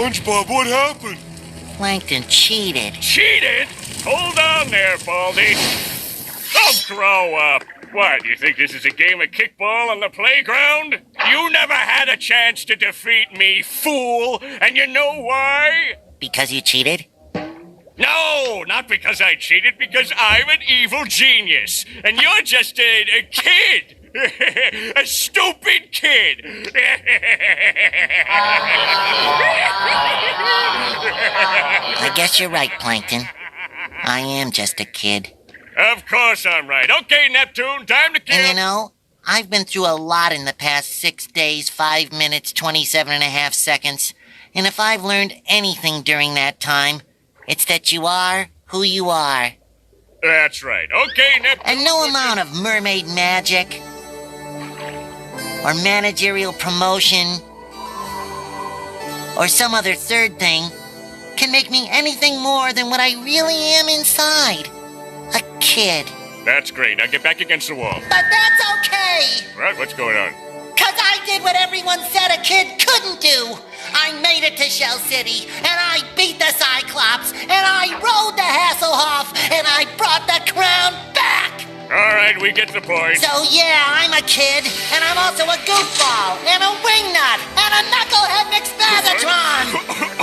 Spongebob, what happened? Plankton cheated. Cheated? Hold on there, Baldy. Oh, grow up. What, you think this is a game of kickball on the playground? You never had a chance to defeat me, fool! And you know why? Because you cheated? No, not because I cheated, because I'm an evil genius. And you're just a kid. A stupid kid. I guess you're right, Plankton. I am just a kid. Of course I'm right. Okay, Neptune, time to kill. And you know, I've been through a lot in the past 6 days, 5 minutes, 27.5 seconds. And if I've learned anything during that time, it's that you are who you are. That's right. Okay, Neptune. And no amount of mermaid magic, or managerial promotion, or some other third thing can make me anything more than what I really am inside. A kid. That's great. Now get back against the wall. But that's okay! Right, what's going on? 'Cause I did what everyone said a kid couldn't do. I made it to Shell City, and I beat the Cyclops, and I rode the Hasselhoff, and I brought the crown back! All right, we get the point. So yeah, I'm a kid, and I'm also a goofball, and a wingnut, and a knucklehead McSpazatron!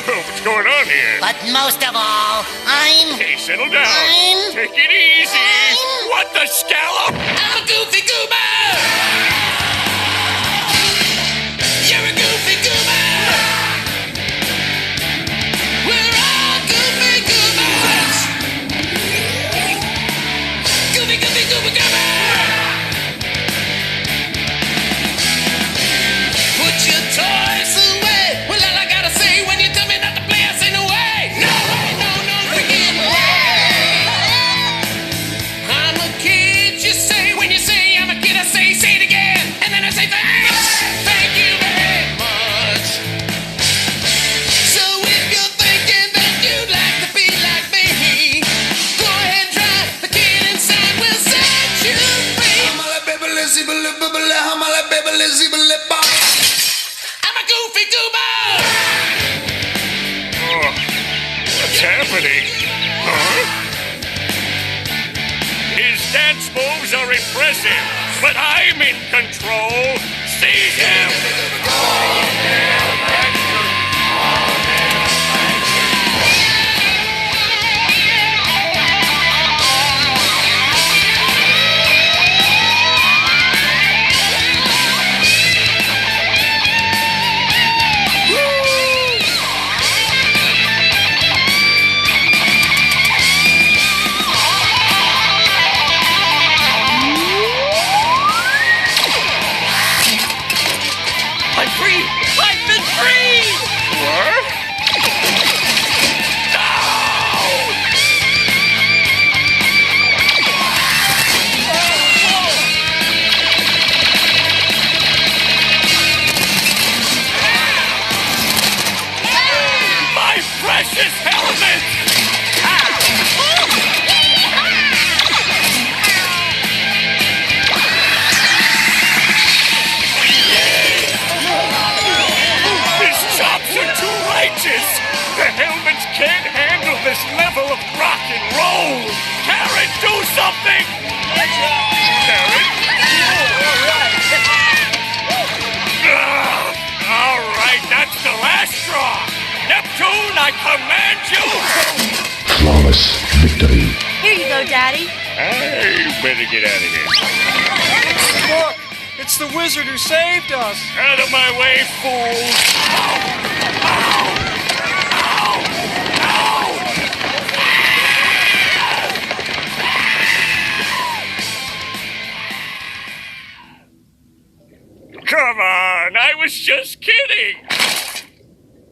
What's going on here? But most of all, I'm... Hey, settle down. Take it easy. What the scallop? I'm a goofy goober! You're a goofy goober! We're all goofy goobers! Goofy, goofy, goober, goober! Put your toys away! Well, all I gotta say when you tell me not to play, I say no way! No way, no, no freaking way! I'm a kid, you say. When you say I'm a kid, I say it again! And then I say thanks! Thank you very much! So if you're thinking that you'd like to be like me, go ahead and try. The kid inside will set you free. I'm a goofy goober! Oh, what's happening? Huh? His dance moves are impressive, but I'm in control. Seize him! I'm free! I've been free! What? My precious helmet! His chops are too righteous! The helmets can't handle this level of rock and roll! Karen, do something! Karen? All right, that's the last straw! Neptune, I command you! Flawless victory. Here you go, Daddy. I better get out of here. Look, it's the wizard who saved us. Out of my way, fools! Come on, I was just kidding!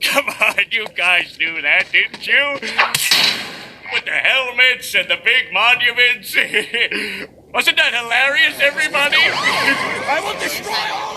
Come on, you guys knew that, didn't you? With the helmets and the big monuments. Wasn't that hilarious, everybody? I will destroy all